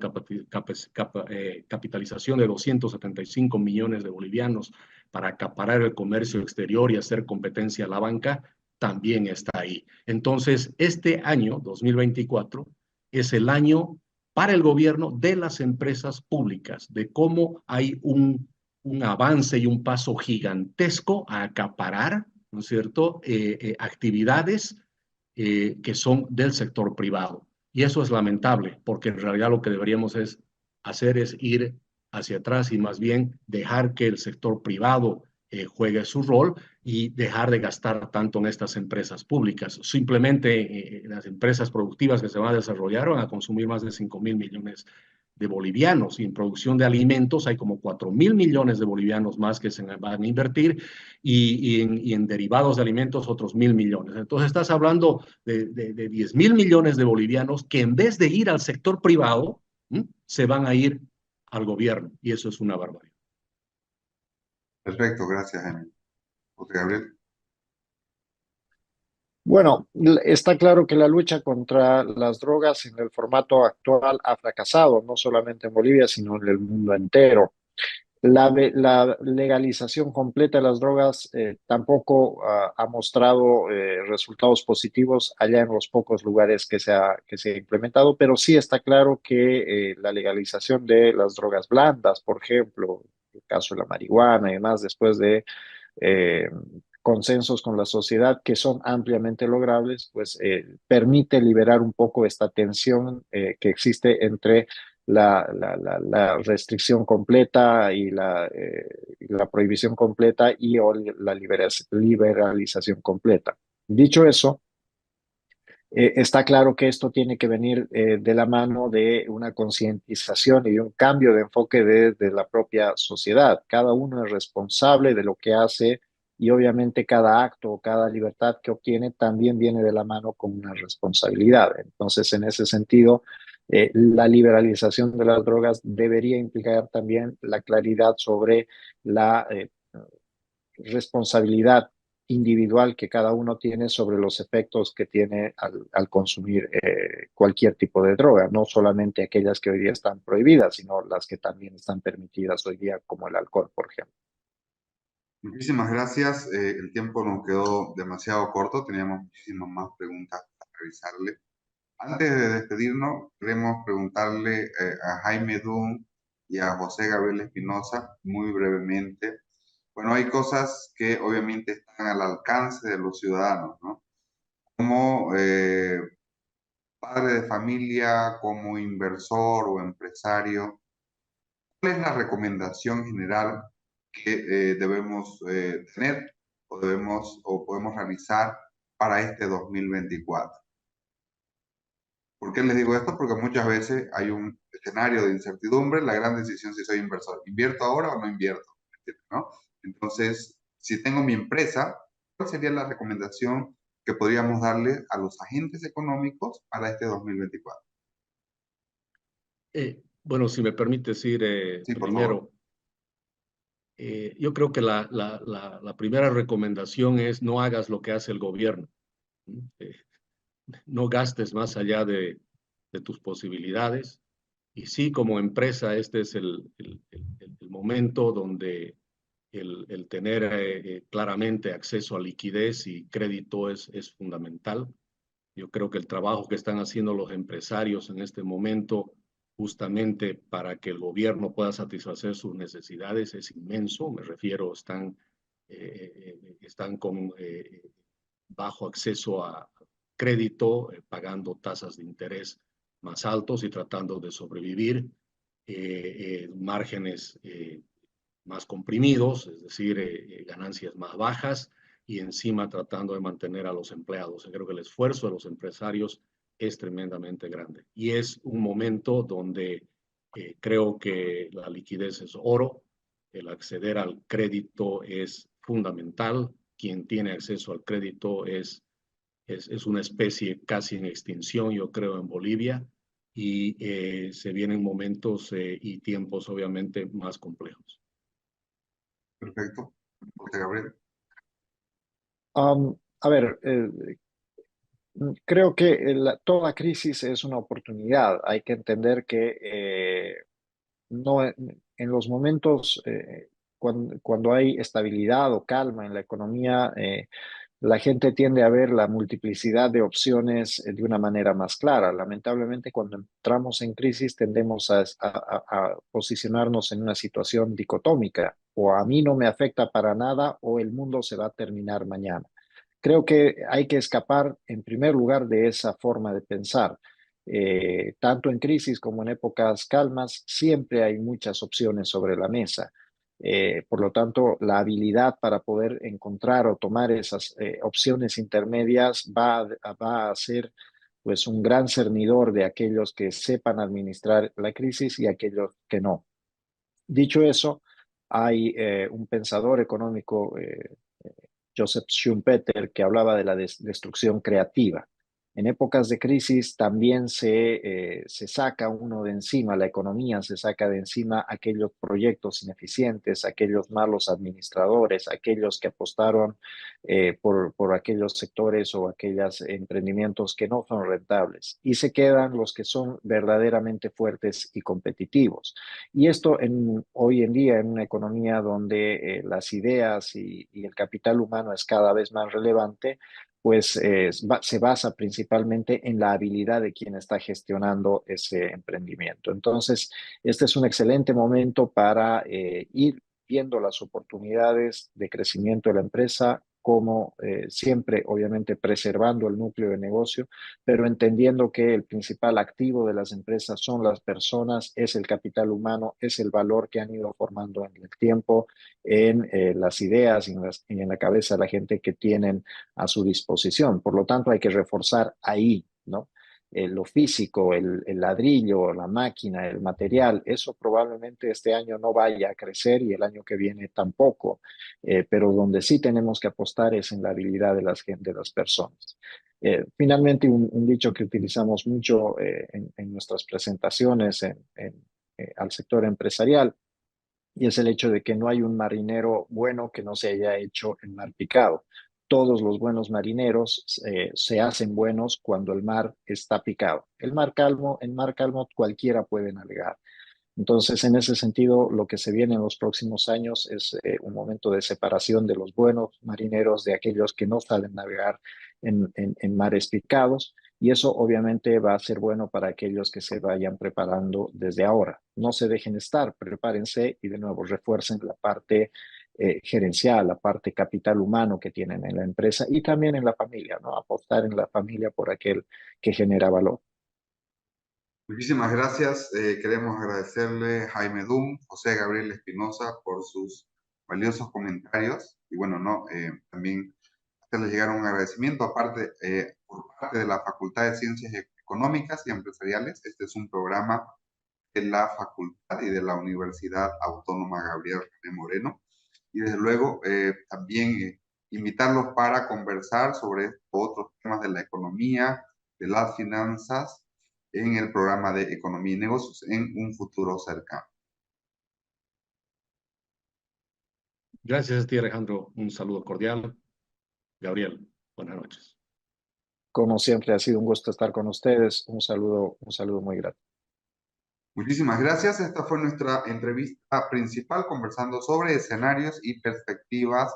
capitalización de 275 millones de bolivianos para acaparar el comercio exterior y hacer competencia a la banca, también está ahí. Entonces, este año, 2024, es el año para el gobierno de las empresas públicas, de cómo hay un avance y un paso gigantesco a acaparar, ¿no es cierto?, actividades que son del sector privado. Y eso es lamentable, porque en realidad lo que deberíamos hacer es ir hacia atrás y más bien dejar que el sector privado juegue su rol y dejar de gastar tanto en estas empresas públicas. Simplemente las empresas productivas que se van a desarrollar van a consumir más de 5.000 millones de bolivianos, y en producción de alimentos hay como 4.000 millones de bolivianos más que se van a invertir, y en derivados de alimentos otros 1.000 millones. Entonces estás hablando de 10.000 millones de bolivianos que en vez de ir al sector privado, se van a ir al gobierno, y eso es una barbaridad. Perfecto, gracias, Jaime. José Gabriel. Bueno, está claro que la lucha contra las drogas en el formato actual ha fracasado, no solamente en Bolivia, sino en el mundo entero. La legalización completa de las drogas tampoco ha mostrado resultados positivos allá en los pocos lugares que se ha implementado, pero sí está claro que la legalización de las drogas blandas, por ejemplo, el caso de la marihuana y demás, después de eh, consensos con la sociedad que son ampliamente logrables, pues permite liberar un poco esta tensión que existe entre la restricción completa y la prohibición completa y o la liberalización completa. Dicho eso, está claro que esto tiene que venir de la mano de una concientización y de un cambio de enfoque de la propia sociedad. Cada uno es responsable de lo que hace y obviamente cada acto o cada libertad que obtiene también viene de la mano con una responsabilidad. Entonces, en ese sentido, la liberalización de las drogas debería implicar también la claridad sobre la responsabilidad individual que cada uno tiene sobre los efectos que tiene al consumir cualquier tipo de droga, no solamente aquellas que hoy día están prohibidas, sino las que también están permitidas hoy día, como el alcohol, por ejemplo. Muchísimas gracias. El tiempo nos quedó demasiado corto. Teníamos muchísimas más preguntas para revisarle. Antes de despedirnos, queremos preguntarle a Jaime Dunn y a José Gabriel Espinosa, muy brevemente, Bueno, hay cosas que obviamente están al alcance de los ciudadanos, ¿no? Como padre de familia, como inversor o empresario, ¿cuál es la recomendación general que debemos tener o debemos o podemos realizar para este 2024? ¿Por qué les digo esto? Porque muchas veces hay un escenario de incertidumbre, la gran decisión si soy inversor, ¿invierto ahora o no invierto? ¿No? Entonces, si tengo mi empresa, ¿cuál sería la recomendación que podríamos darle a los agentes económicos para este 2024? Bueno, si me permites ir Sí, por favor. primero, yo creo que la primera recomendación es no hagas lo que hace el gobierno. Eh, no gastes más allá de tus posibilidades. Y sí, como empresa, este es el momento donde el tener claramente acceso a liquidez y crédito es fundamental. Yo creo que el trabajo que están haciendo los empresarios en este momento, justamente para que el gobierno pueda satisfacer sus necesidades, es inmenso. Me refiero, están con bajo acceso a crédito, pagando tasas de interés más altos y tratando de sobrevivir, márgenes más comprimidos, es decir, ganancias más bajas y encima tratando de mantener a los empleados. Creo que el esfuerzo de los empresarios es tremendamente grande y es un momento donde creo que la liquidez es oro, el acceder al crédito es fundamental. Quien tiene acceso al crédito es una especie casi en extinción, yo creo, en Bolivia, y se vienen momentos y tiempos obviamente más complejos. Perfecto. José Gabriel. A ver, creo que toda crisis es una oportunidad. Hay que entender que no, en los momentos cuando hay estabilidad o calma en la economía, la gente tiende a ver la multiplicidad de opciones de una manera más clara. Lamentablemente, cuando entramos en crisis, tendemos a posicionarnos en una situación dicotómica. O a mí no me afecta para nada o el mundo se va a terminar mañana. Creo que hay que escapar, en primer lugar, de esa forma de pensar. Tanto en crisis como en épocas calmas, siempre hay muchas opciones sobre la mesa. Por lo tanto, la habilidad para poder encontrar o tomar esas opciones intermedias va a ser pues un gran cernidor de aquellos que sepan administrar la crisis y aquellos que no. Dicho eso, hay un pensador económico, Joseph Schumpeter, que hablaba de la destrucción creativa. En épocas de crisis también se saca uno de encima, la economía se saca de encima aquellos proyectos ineficientes, aquellos malos administradores, aquellos que apostaron por aquellos sectores o aquellos emprendimientos que no son rentables. Y se quedan los que son verdaderamente fuertes y competitivos. Y esto hoy en día en una economía donde las ideas y el capital humano es cada vez más relevante, pues se basa principalmente en la habilidad de quien está gestionando ese emprendimiento. Entonces, este es un excelente momento para ir viendo las oportunidades de crecimiento de la empresa, como siempre, obviamente, preservando el núcleo de negocio, pero entendiendo que el principal activo de las empresas son las personas, es el capital humano, es el valor que han ido formando en el tiempo, en las ideas y en la cabeza de la gente que tienen a su disposición. Por lo tanto, hay que reforzar ahí, ¿no? Lo físico, el ladrillo, la máquina, el material, eso probablemente este año no vaya a crecer y el año que viene tampoco, pero donde sí tenemos que apostar es en la habilidad de las personas. Finalmente, un dicho que utilizamos mucho en nuestras presentaciones al sector empresarial, y es el hecho de que no hay un marinero bueno que no se haya hecho en mar picado. Todos los buenos marineros se hacen buenos cuando el mar está picado. En mar calmo cualquiera puede navegar. Entonces, en ese sentido, lo que se viene en los próximos años es un momento de separación de los buenos marineros de aquellos que no saben navegar en mares picados. Y eso obviamente va a ser bueno para aquellos que se vayan preparando desde ahora. No se dejen estar, prepárense y de nuevo refuercen la parte gerencial, la parte capital humano que tienen en la empresa y también en la familia, ¿no? Apostar en la familia por aquel que genera valor. Muchísimas gracias. Queremos agradecerle a Jaime Dum, José Gabriel Espinosa por sus valiosos comentarios y bueno, no, también hacerles llegar un agradecimiento aparte por parte de la Facultad de Ciencias Económicas y Empresariales. Este es un programa de la Facultad y de la Universidad Autónoma Gabriel René Moreno. Y desde luego también invitarlos para conversar sobre otros temas de la economía, de las finanzas, en el programa de Economía y Negocios en un futuro cercano. Gracias a ti, Alejandro. Un saludo cordial. Gabriel, buenas noches. Como siempre, ha sido un gusto estar con ustedes. Un saludo muy grato. Muchísimas gracias. Esta fue nuestra entrevista principal conversando sobre escenarios y perspectivas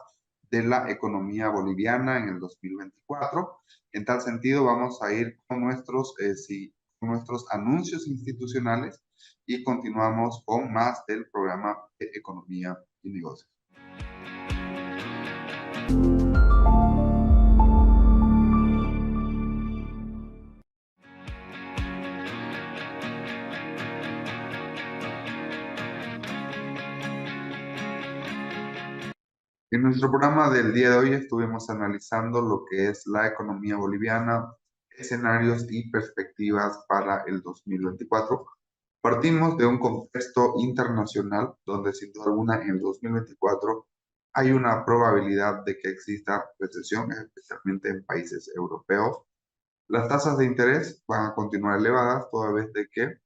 de la economía boliviana en el 2024. En tal sentido, vamos a ir con nuestros anuncios institucionales y continuamos con más del programa de Economía y Negocios. En nuestro programa del día de hoy estuvimos analizando lo que es la economía boliviana, escenarios y perspectivas para el 2024. Partimos de un contexto internacional donde sin duda alguna en el 2024 hay una probabilidad de que exista recesión, especialmente en países europeos. Las tasas de interés van a continuar elevadas toda vez de que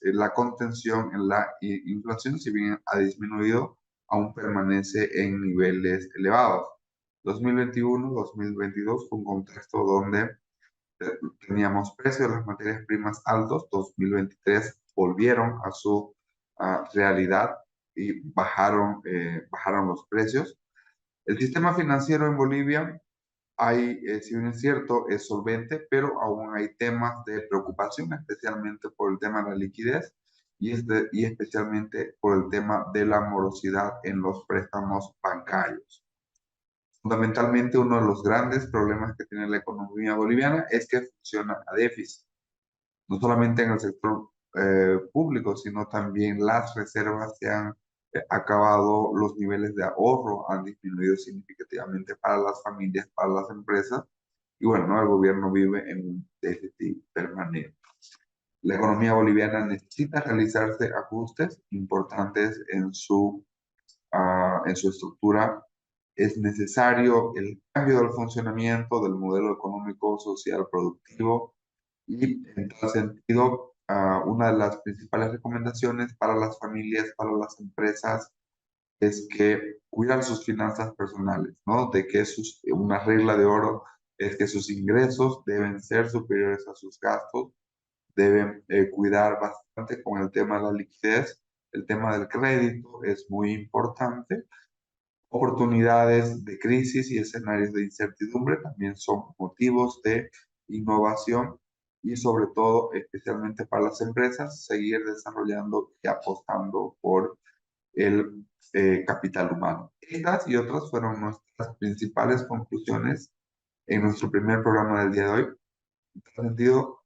la contención en la inflación, si bien ha disminuido, aún permanece en niveles elevados. 2021-2022 fue un contexto donde teníamos precios de las materias primas altos. 2023 volvieron a su realidad y bajaron los precios. El sistema financiero en Bolivia si bien es cierto, es solvente, pero aún hay temas de preocupación, especialmente por el tema de la liquidez y especialmente por el tema de la morosidad en los préstamos bancarios. Fundamentalmente, uno de los grandes problemas que tiene la economía boliviana es que funciona a déficit, no solamente en el sector público, sino también las reservas se han acabado, los niveles de ahorro han disminuido significativamente para las familias, para las empresas, y bueno, ¿no? El gobierno vive en un déficit permanente. La economía boliviana necesita realizarse ajustes importantes en su estructura. Es necesario el cambio del funcionamiento del modelo económico, social, productivo, y en tal sentido, una de las principales recomendaciones para las familias, para las empresas, es que cuidan sus finanzas personales, ¿no? De que una regla de oro es que sus ingresos deben ser superiores a sus gastos, deben cuidar bastante con el tema de la liquidez, el tema del crédito es muy importante. Oportunidades de crisis y escenarios de incertidumbre también son motivos de innovación y sobre todo, especialmente para las empresas, seguir desarrollando y apostando por el capital humano. Estas y otras fueron nuestras principales conclusiones en nuestro primer programa del día de hoy. En este sentido,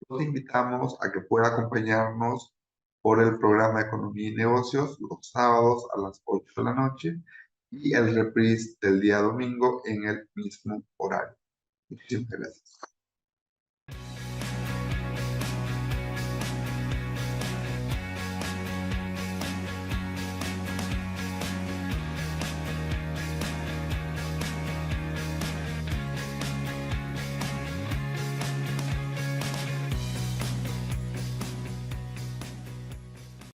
los invitamos a que pueda acompañarnos por el programa de Economía y Negocios los sábados a las 8 de la noche y el reprise del día domingo en el mismo horario. Muchísimas gracias.